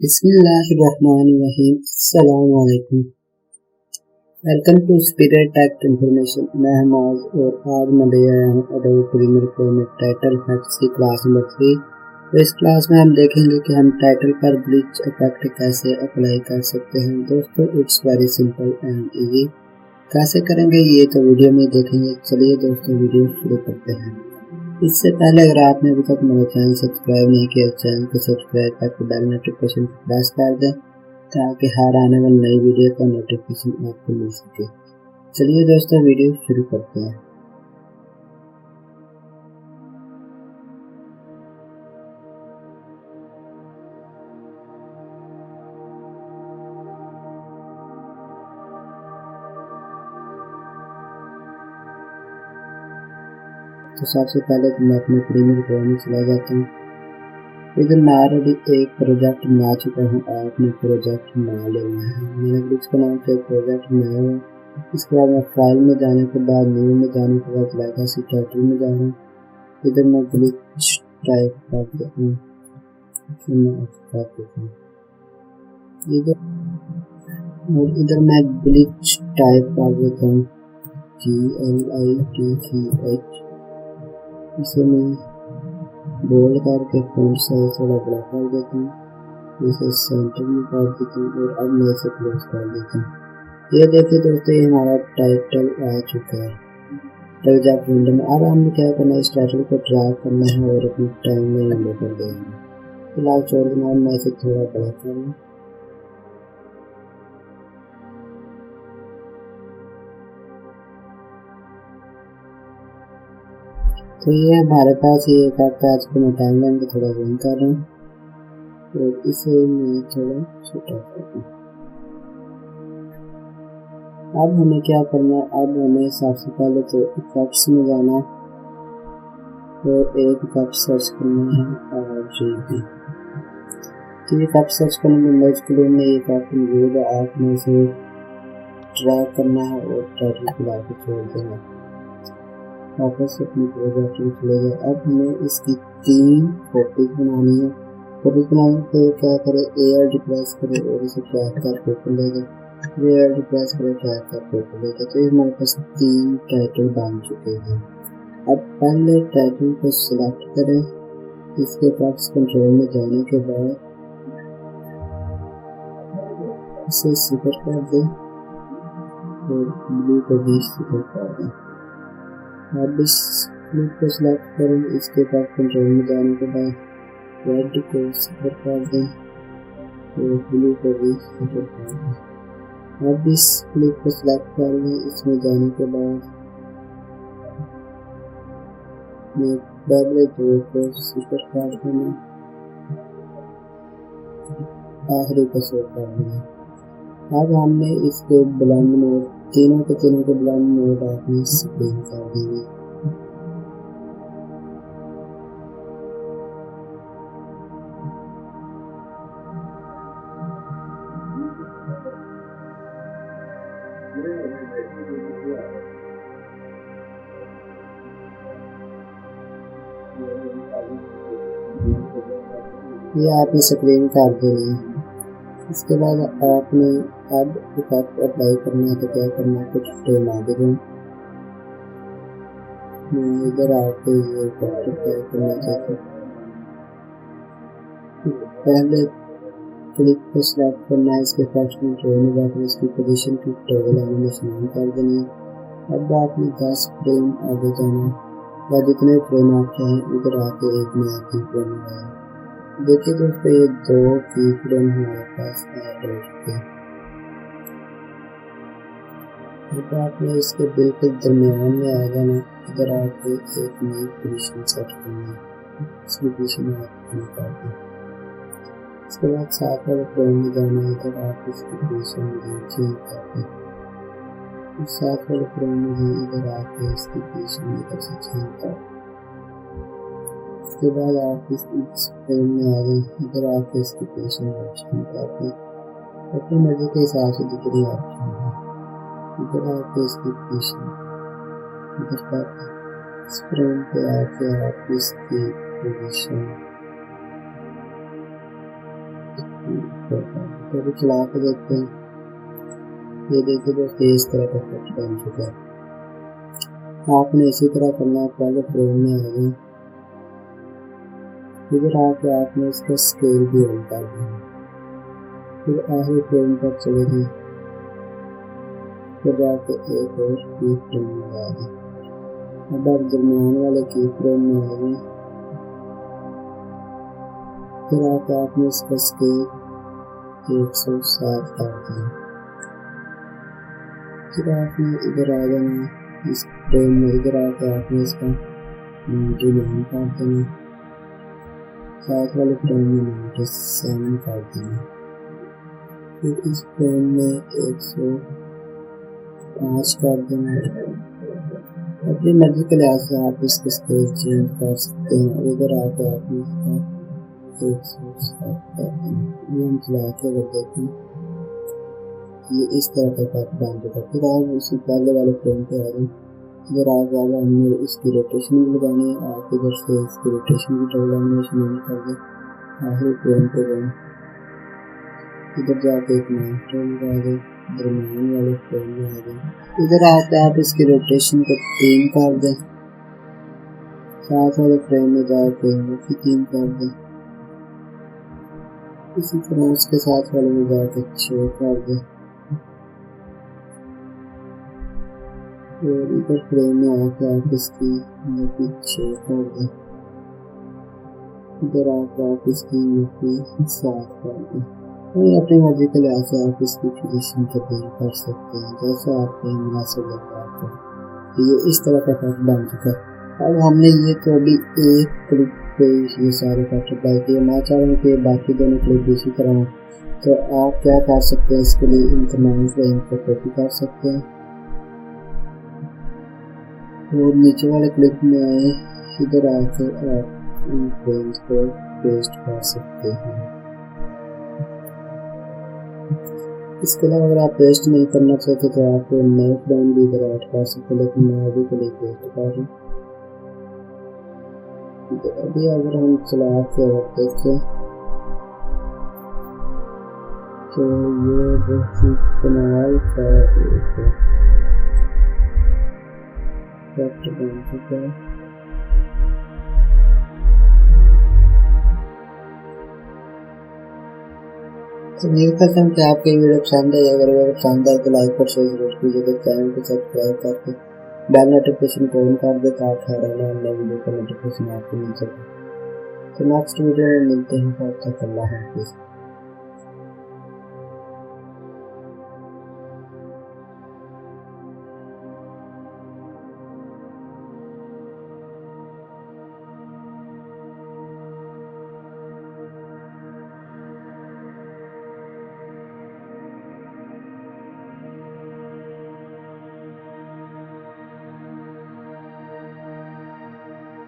बिस्मिल्लाहिर्रहमानिर्रहीम। अस्सलाम-ओ-अलैकुम। Welcome to spirit tech information. मैं मुaz और आज मैं ले आया हूँ adobe premere pro में टाइटल इफेक्ट्स की क्लास नंबर 3। तो इस क्लास में हम देखेंगे कि हम टाइटल पर ब्लिच इफेक्ट कैसे अप्लाई कर सकते हैं। दोस्तों it's very simple and easy. कैसे करेंगे ये तो वीडियो में देखेंगे। चलिए दोस्तों वीडियो शुरू करते हैं। इससे पहले अगर आपने अभी तक मेरा चैनल सब्सक्राइब नहीं किया चैनल को सब्सक्राइब करके बेल नोटिफिकेशन प्रेस कर दें ताकि हर आने वाली नई वीडियो का नोटिफिकेशन आपको मिल सके। चलिए दोस्तों वीडियो शुरू करते हैं। तो सबसे पहले तो मैं अपने प्रीमियर प्रो में चला जाता हूँ। इधर मैं ऑलरेडी एक प्रोजेक्ट बना चुका हूँ। आपने प्रोजेक्ट बना लेना है। मैंने ब्लिच का नाम से प्रोजेक्ट बनाया हुआ। इसके बाद मैं फाइल में जाने के बाद न्यू में जाने के बाद लेगेसी टाइटल में जा रहा हूँ। इधर मैं ब्लिच टाइप कर देता हूँ। इधर मैं ब्लिच टाइप कर देता हूँ GLITCH। इसे मैं बोल्ड करके फॉन्ट साइज थोड़ा बड़ा कर देता हूँ। इसे सेंटर में कर देता हूँ और अब मैं इसे क्लोज कर देता हूँ। ये देखिए दोस्तों ये हमारा टाइटल आ चुका है प्रोजेक्ट विंडो में। अब हमें क्या करना है, इस टाइटल को ड्रैग करना है और अपनी टाइम में विंडो कर देंगे। फिलहाल छोड़ देना, मैं इसे थोड़ा बड़ा करूँ। तो ये हमारे पास ये इफेक्ट आज को मैं टाइमलाइन को थोड़ा जूम कर रहा हूँ और इसे मैं थोड़ा छोटा कर दूँ। अब हमें क्या करना है, अब हमें सबसे पहले तो इफेक्ट्स में जाना है और एक इफेक्ट सर्च करना है RGB। तो इफेक्ट सर्च करने में इमेज क्लोन में ये इफेक्ट मौजूद है। आपने इसे ड्रैग करना है और टाइटल को लाके छोड़ देना है। वापस अपनी प्रोजेक्ट में चले जाए। अब हमें इसकी 3 कॉपीज बनानी है। कॉपीज बनाने के लिए क्या करें, ALT प्रेस करें और इसे ड्रैग करके ऊपर ले जाए। ALT प्रेस करें, ड्रैग करके ऊपर ले जाए। तो ये हमारे पास 3 टाइटल बन चुके हैं। अब पहले टाइटल को सिलेक्ट करें। इसके पास कंट्रोल में जाने के बाद इसे सिपर कर दें और ब्लू को भी सिपर कर दें। अब इस क्लिप को सिलेक्ट करें। इसके बाद कंट्रोल में जाने के बाद रेड को सिपर कर दें और ब्लू को भी सिपर कर दें। अब इस क्लिप को सिलेक्ट कर लें। इसमें जाने के बाद पहले 2 को सिपर कर देना, आखिरी को सेव कर देना। अब हमने इसके ब्लेंड मोड तीनों के ब्लेंड मोड आपने स्क्रीन कर देंगे। ये आपने स्क्रीन कर देनी है। इसके बाद आपने अब इफेक्ट अप्लाई करना है। तो क्या करना है, कुछ फ्रेम आगे दूँ मैं इधर आके ये इफेक्ट अप्लाई करना चाहता हूँ। पहले क्लिप को सिलेक्ट करना है। इसके फर्स्ट कंट्रोल में जाकर इसकी पोजीशन की टॉगल एनिमेशन ऑन कर देनी है। अब आपने 10 फ्रेम आगे जाना है या जितने फ्रेम आप चाहें इधर आके एक नया की फ्रेम लगाया। देखिए दोस्तों ये 2 की फ्रेम हमारे पास ऐड हो चुके हैं। अब आपने इसके बिल्कुल दरमियान में आ जाना। इधर आके एक नई पोजीशन सेट करनी है। इसकी पोजीशन आप निकाल दें। इसके बाद साथ वाले फ्रेम में जाना है। इधर आप इसकी पोजीशन चेंज कर दें। साथ वाले फ्रेम में ही इधर आके इसकी पोजीशन इधर से चेंज कर दें। इसके बाद आप इस फ्रेम में आ गए। इधर आके इसकी पोजीशन चेंज कर दें अपनी मर्जी के हिसाब से जितनी ऑप्शन है। इधर आके इसकी पोजीशन इधर कर दें। इस फ्रेम पे आके आप इसकी पोजीशन तो अभी चला के देखते हैं। ये देखिए दोस्तों, इस तरह का इफेक्ट बन चुका है। आपने इसी तरह करना है। पहले फ्रेम में आ गए, इधर आके आपने इसका स्केल भी ऑन कर दिया, फिर आखिरी फ्रेम पर चले गए, फिर जाके एक और की फ्रेम लगा दें। अब आप दरमियान वाले की फ्रेम में आ गए, फिर आके आपने इसका स्केल 107 कर दिया। फिर आपने इधर आ जाना, इस फ्रेम में इधर आके आपने इसका 99 कर देना, साथ वाले फ्रेम में 97 कर देना, फिर इस फ्रेम में 105 कर देना। अपनी मर्जी के लिहाज से आप इसके स्केल चेंज कर सकते हैं। इधर आके आपने इसका 107 कर देना। ये हम चला के अगर देखें, ये इस तरह का इफेक्ट बन चुका। फिर आप उसी पहले वाले फ्रेम पे आ गए, इधर आगे हमने इसकी रोटेशन भी लगानी है। आप इधर से इसकी रोटेशन भी लैमिनेशन नहीं कर दे, आखिरी फ्रेम पे गए, इधर जाके एक नया फ्रेम लगा दे, दरमियान वाले फ्रेम में आ गए, इधर आके आप इसकी रोटेशन को 3 कर दें, साथ वाले फ्रेम में जाके वो भी 3 कर दें, इसी तरह उसके साथ वाले में जाके 6 कर दें, और इधर फ्रेम में आके आप इसकी 6 कर दें, इधर आके आप इसकी 7 कर दें। तो अपनी मर्जी के लिहाज से आप इसकी पोजीशन तब्दील कर सकते हैं, जैसा आपको मुनासिब लगता है। तो ये इस तरह का इफेक्ट बन चुका है। अब हमने ये तो अभी एक क्लिप पे ये सारे इफेक्ट अप्लाई किए। मैं चाह रहा हूँ कि बाकी दोनों क्लिप इसी तरह हो। तो आप क्या कर सकते हैं, इसके लिए इन तमाम फ्रेम को कॉपी कर सकते हैं और नीचे वाले क्लिप में आए, इधर आकर आप इन फ्रेम्स को पेस्ट कर सकते हैं। इसके अलावा अगर आप पेस्ट नहीं करना चाहते तो आप नए फ्रेम भी इधर ऐड कर सकते हैं, लेकिन मैं अभी के लिए पेस्ट कर रहा हूँ। अभी अगर हम चला के अगर देखें तो ये बहुत ही कमाल का इफेक्ट बन चुका है। तो मेरे पसंद कि आपको वीडियो पसंद है। अगर वो पसंद आए तो लाइक और शेयर जरूर कीजिएगा। चैनल को सब्सक्राइब करके बेल नोटिफिकेशन को ऑन कर दे ताकि हर नए वीडियो का नोटिफिकेशन आपको मिल सके। तो नेक्स्ट वीडियो में मिलते हैं। तब तक अल्लाह हाफिज़।